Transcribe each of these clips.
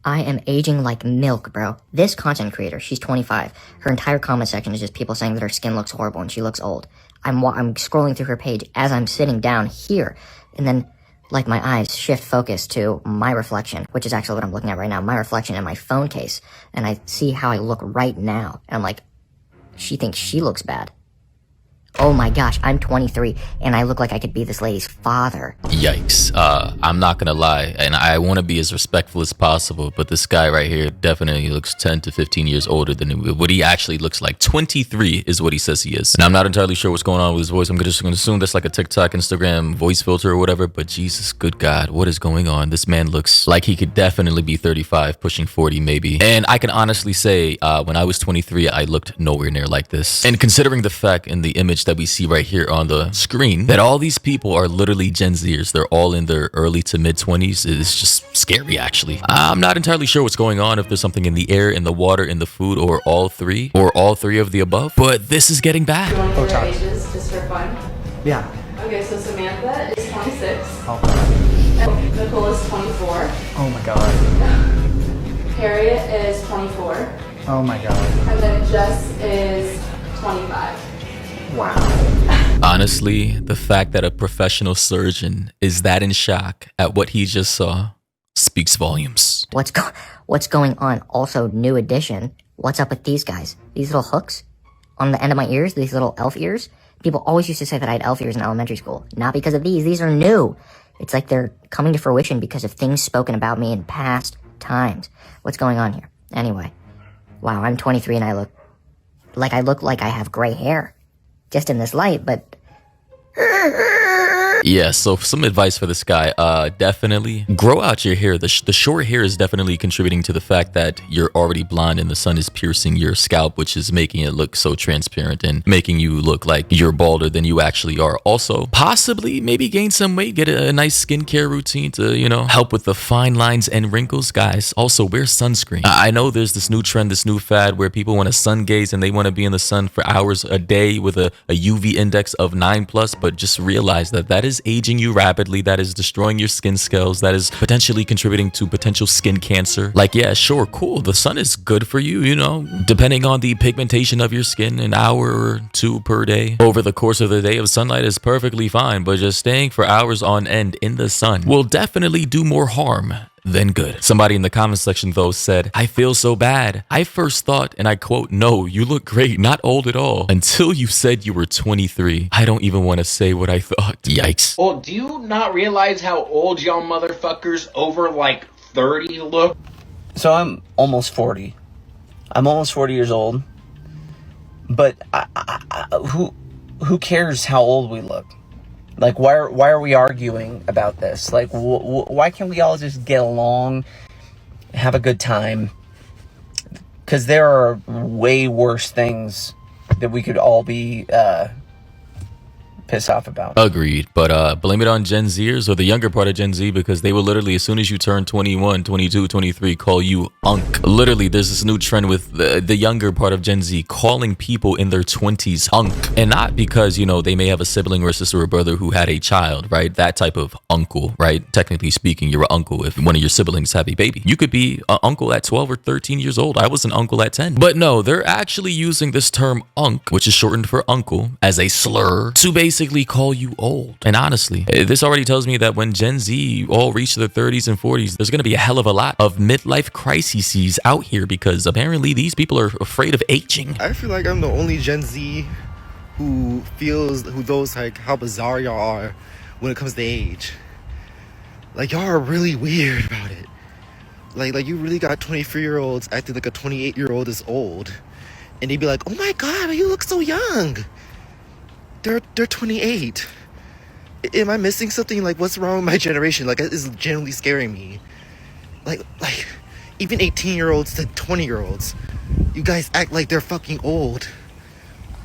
I am aging like milk, bro. This content creator, she's 25. Her entire comment section is just people saying that her skin looks horrible and she looks old. I'm scrolling through her page as I'm sitting down here, and then like my eyes shift focus to my reflection, which is actually what I'm looking at right now, my reflection in my phone case, and I see how I look right now, and I'm like, she thinks she looks bad. Oh my gosh, I'm 23, and I look like I could be this lady's father. Yikes. I'm not gonna lie, and I want to be as respectful as possible, but this guy right here definitely looks 10 to 15 years older than what he actually looks like. 23 is what he says he is. And I'm not entirely sure what's going on with his voice. I'm just gonna assume that's like a TikTok, Instagram voice filter or whatever, but Jesus, good God, what is going on? This man looks like he could definitely be 35, pushing 40 maybe. And I can honestly say, when I was 23, I looked nowhere near like this. And considering the fact in the image that we see right here on the screen that all these people are literally Gen Zers, they're all in their early to mid 20s, it's just scary actually. I'm not entirely sure what's going on, if there's something in the air, in the water, in the food, or all three of the above, but this is getting bad. Do you want to hear ages just for fun? Yeah. Okay, so Samantha is 26. Oh. And Nicole is 24. Oh my god. Harriet is 24. Oh my god. And then Jess is 25. Wow. Honestly, the fact that a professional surgeon is that in shock at what he just saw speaks volumes. What's going on? Also, new addition. What's up with these guys? These little hooks on the end of my ears, these little elf ears. People always used to say that I had elf ears in elementary school. Not because of these are new. It's like they're coming to fruition because of things spoken about me in past times. What's going on here? Anyway, wow, I'm 23 and I look like I have gray hair. Just in this light, but yeah, so some advice for this guy, definitely grow out your hair. The short hair is definitely contributing to the fact that you're already blonde and the sun is piercing your scalp, which is making it look so transparent and making you look like you're balder than you actually are. Also, possibly maybe gain some weight, get a nice skincare routine to, you know, help with the fine lines and wrinkles. Guys, also wear sunscreen. I know there's this new trend, this new fad where people want to sun gaze and they want to be in the sun for hours a day with a UV index of 9+, but just realize that is aging you rapidly, that is destroying your skin cells, that is potentially contributing to potential skin cancer. Like, yeah, sure, cool, the sun is good for you, you know, depending on the pigmentation of your skin, an hour or two per day over the course of the day of sunlight is perfectly fine, but just staying for hours on end in the sun will definitely do more harm than good. Somebody in the comment section though said, I feel so bad. I first thought, and I quote, no, you look great, not old at all, until you said you were 23. I don't even want to say what I thought. Yikes. Well, do you not realize how old y'all motherfuckers over like 30 look? So I'm almost 40. I'm almost 40 years old. But who cares how old we look? Like, why are we arguing about this? Like, why can't we all just get along, have a good time? Because there are way worse things that we could all be pissed off about. Agreed, but blame it on Gen Zers or the younger part of Gen Z, because they will literally, as soon as you turn 21, 22, 23, call you unk. Literally, there's this new trend with the younger part of Gen Z calling people in their 20s unk. And not because, you know, they may have a sibling or a sister or brother who had a child, right? That type of uncle, right? Technically speaking, you're an uncle if one of your siblings have a baby. You could be an uncle at 12 or 13 years old. I was an uncle at 10. But no, they're actually using this term unk, which is shortened for uncle, as a slur to basically call you old. And honestly, this already tells me that when Gen Z all reach their 30s and 40s, there's going to be a hell of a lot of midlife crises out here, because apparently these people are afraid of aging. I feel like I'm the only Gen Z who knows like how bizarre y'all are when it comes to age. Like, y'all are really weird about it. Like you really got 23-year-olds acting like a 28-year-old is old, and they'd be like, oh my god, you look so young. They're 28. Am I missing something? Like, what's wrong with my generation? Like, it is genuinely scaring me. Like even 18-year-olds to 20-year-olds, you guys act like they're fucking old.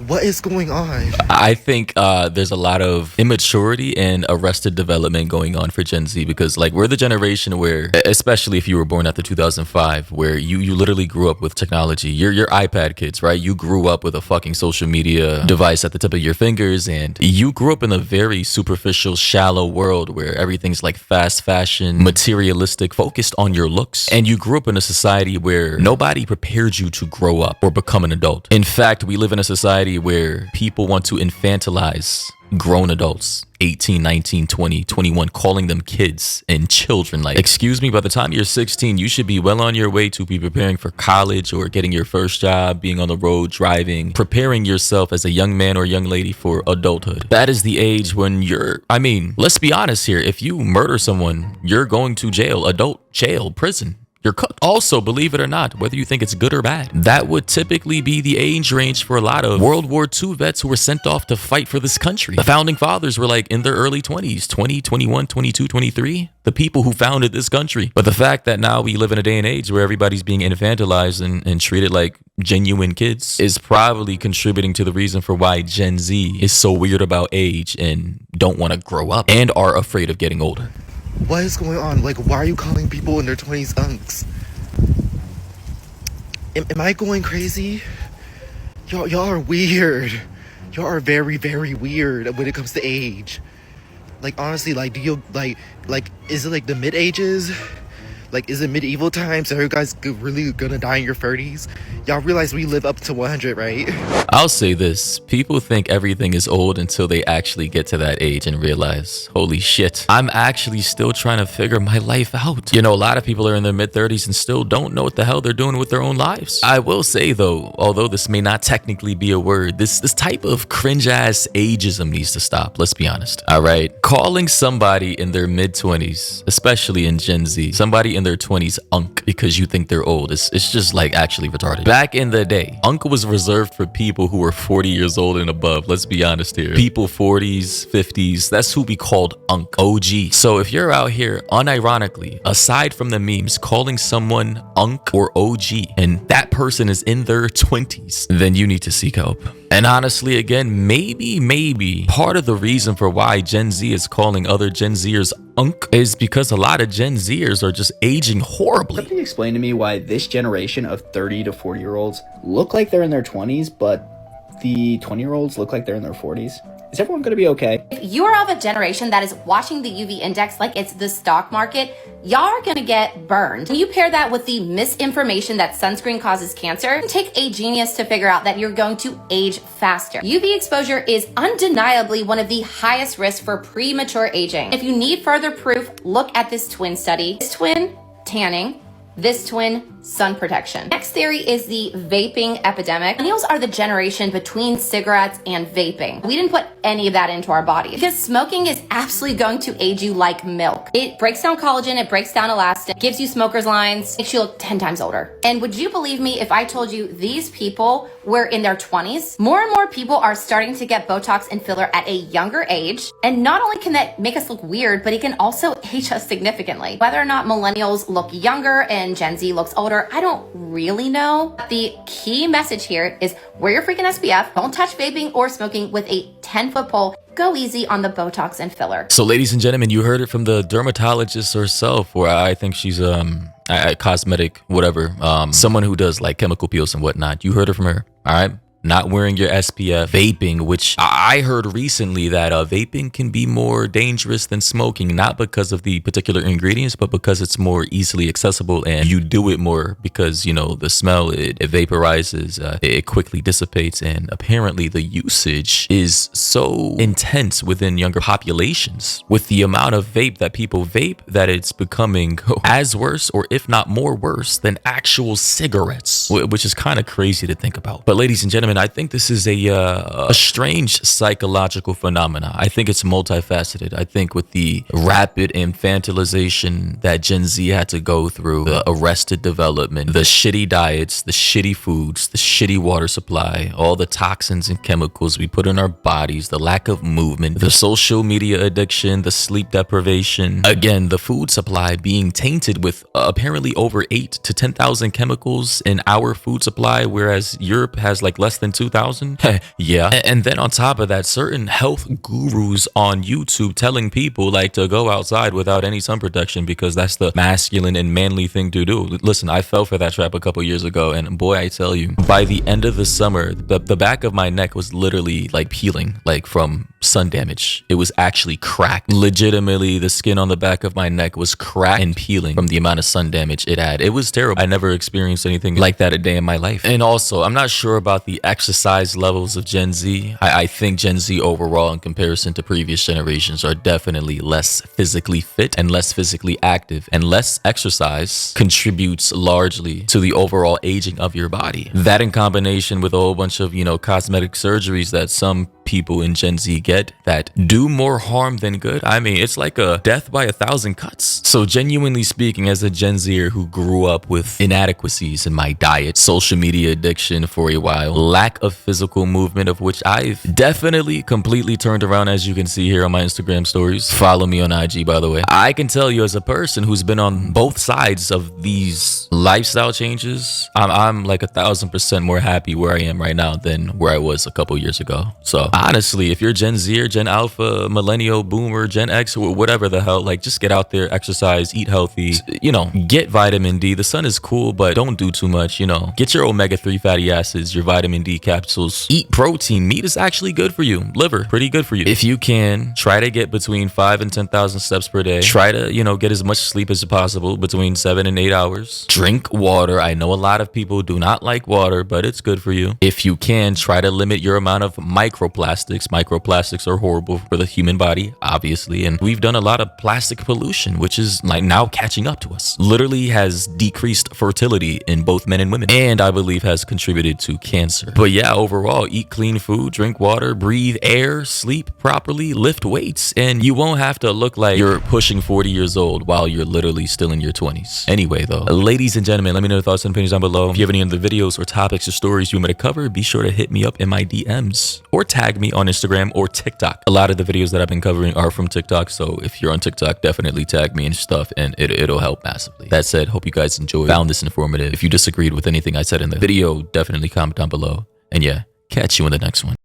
What is going on? I think there's a lot of immaturity and arrested development going on for Gen Z, because like we're the generation where, especially if you were born after 2005, where you literally grew up with technology. You're iPad kids, right? You grew up with a fucking social media device at the tip of your fingers, and you grew up in a very superficial, shallow world where everything's like fast fashion, materialistic, focused on your looks. And you grew up in a society where nobody prepared you to grow up or become an adult. In fact, we live in a society where people want to infantilize grown adults, 18, 19, 20, 21, calling them kids and children. Like, excuse me, by the time you're 16, you should be well on your way to be preparing for college or getting your first job, being on the road, driving, preparing yourself as a young man or young lady for adulthood. That is the age when let's be honest here. If you murder someone, you're going to jail, adult jail, prison. You're cooked. Also, believe it or not, whether you think it's good or bad, that would typically be the age range for a lot of World War II vets who were sent off to fight for this country. The founding fathers were like in their early 20s, 20, 21, 22, 23. The people who founded this country. But the fact that now we live in a day and age where everybody's being infantilized and treated like genuine kids is probably contributing to the reason for why Gen Z is so weird about age and don't want to grow up and are afraid of getting older. What is going on? Like, why are you calling people in their 20s unks? Am I going crazy? Y'all are weird. Y'all are very, very weird when it comes to age. Like, honestly, like, do you, like, is it like the mid-ages? Like, is it medieval times? Are you guys really gonna die in your 30s? Y'all realize we live up to 100, right? I'll say this. People think everything is old until they actually get to that age and realize, holy shit, I'm actually still trying to figure my life out. You know, a lot of people are in their mid-30s and still don't know what the hell they're doing with their own lives. I will say though, although this may not technically be a word, this type of cringe-ass ageism needs to stop. Let's be honest. All right. Calling somebody in their mid-20s, especially in Gen Z, somebody in their 20s unk because you think they're old, it's just like actually retarded. Back in the day, unk was reserved for people who were 40 years old and above. Let's be honest here. People 40s, 50s, that's who we called unk, OG. So if you're out here unironically, aside from the memes, calling someone unk or OG and that person is in their 20s, then you need to seek help. And honestly, again, maybe part of the reason for why Gen Z is calling other Gen Zers unk is because a lot of Gen Zers are just aging horribly. Somebody explain to me why this generation of 30 to 40 year olds look like they're in their 20s, but the 20-year-olds look like they're in their 40s. Is everyone going to be okay? If you are of a generation that is watching the UV index like it's the stock market, y'all are going to get burned. When you pair that with the misinformation that sunscreen causes cancer, it take a genius to figure out that you're going to age faster. UV exposure is undeniably one of the highest risks for premature aging. If you need further proof, look at this twin study. This twin, tanning. This twin, sun protection. Next theory is the vaping epidemic. Millennials are the generation between cigarettes and vaping. We didn't put any of that into our body because smoking is absolutely going to age you like milk. It breaks down collagen, it breaks down elastin, gives you smoker's lines, makes you look 10 times older. And would you believe me if I told you these people were in their 20s? More and more people are starting to get Botox and filler at a younger age. And not only can that make us look weird, but it can also age us significantly. Whether or not millennials look younger and Gen Z looks older, I don't really know. The key message here is wear your freaking SPF, don't touch vaping or smoking with a 10-foot pole, go easy on the Botox and filler. So ladies and gentlemen, you heard it from the dermatologist herself, or I think she's a cosmetic whatever, someone who does like chemical peels and whatnot. You heard it from her, all right? Not wearing your SPF, vaping, which I heard recently that vaping can be more dangerous than smoking, not because of the particular ingredients, but because it's more easily accessible and you do it more because, you know, the smell, it vaporizes, it quickly dissipates, and apparently the usage is so intense within younger populations with the amount of vape that people vape that it's becoming as worse, or if not more worse than actual cigarettes, which is kind of crazy to think about. But ladies and gentlemen, I think this is a strange psychological phenomena. I think it's multifaceted. I think with the rapid infantilization that Gen Z had to go through, the arrested development, the shitty diets, the shitty foods, the shitty water supply, all the toxins and chemicals we put in our bodies, the lack of movement, the social media addiction, the sleep deprivation, again, the food supply being tainted with apparently over 8,000 to 10,000 chemicals in our food supply, whereas Europe has like less than 2000? Yeah. And then on top of that, certain health gurus on YouTube telling people like to go outside without any sun protection because that's the masculine and manly thing to do. Listen, I fell for that trap a couple years ago, and boy, I tell you, by the end of the summer, the back of my neck was literally like peeling, like from sun damage. It was actually cracked. Legitimately, the skin on the back of my neck was cracked and peeling from the amount of sun damage it had. It was terrible. I never experienced anything like that a day in my life. And also, I'm not sure about the exercise levels of Gen Z. I think Gen Z overall, in comparison to previous generations, are definitely less physically fit and less physically active, and less exercise contributes largely to the overall aging of your body. That in combination with a whole bunch of, cosmetic surgeries that some people in Gen Z get that do more harm than good. I mean, it's like a death by 1,000 cuts. So genuinely speaking, as a Gen Zer who grew up with inadequacies in my diet, social media addiction for a while, lack of physical movement, of which I've definitely completely turned around, as you can see here on my Instagram stories. Follow me on IG, by the way. I can tell you, as a person who's been on both sides of these lifestyle changes, I'm like 1,000% more happy where I am right now than where I was a couple years ago. So honestly, if you're Gen Z or Gen Alpha, Millennial, Boomer, Gen X, or whatever the hell, like just get out there, exercise, eat healthy, get vitamin D. The sun is cool, but don't do too much, Get your omega-3 fatty acids, your vitamin D capsules. Eat protein. Meat is actually good for you. Liver, pretty good for you. If you can, try to get between 5 and 10,000 steps per day. Try to, get as much sleep as possible, between 7 and 8 hours. Drink water. I know a lot of people do not like water, but it's good for you. If you can, try to limit your amount of microplastics. Microplastics are horrible for the human body, obviously, and we've done a lot of plastic pollution, which is like now catching up to us. Literally has decreased fertility in both men and women, and I believe has contributed to cancer. But yeah, overall, eat clean food, drink water, breathe air, sleep properly, lift weights, and you won't have to look like you're pushing 40 years old while you're literally still in your 20s. Anyway, though, ladies and gentlemen, let me know your thoughts and opinions down below. If you have any other videos or topics or stories you want me to cover, be sure to hit me up in my DMs or tag me on Instagram or TikTok. A lot of the videos that I've been covering are from TikTok, so if you're on TikTok, definitely tag me and stuff, and it'll help massively. That said, hope you guys enjoyed, found this informative. If you disagreed with anything I said in the video, definitely comment down below. And yeah, catch you in the next one.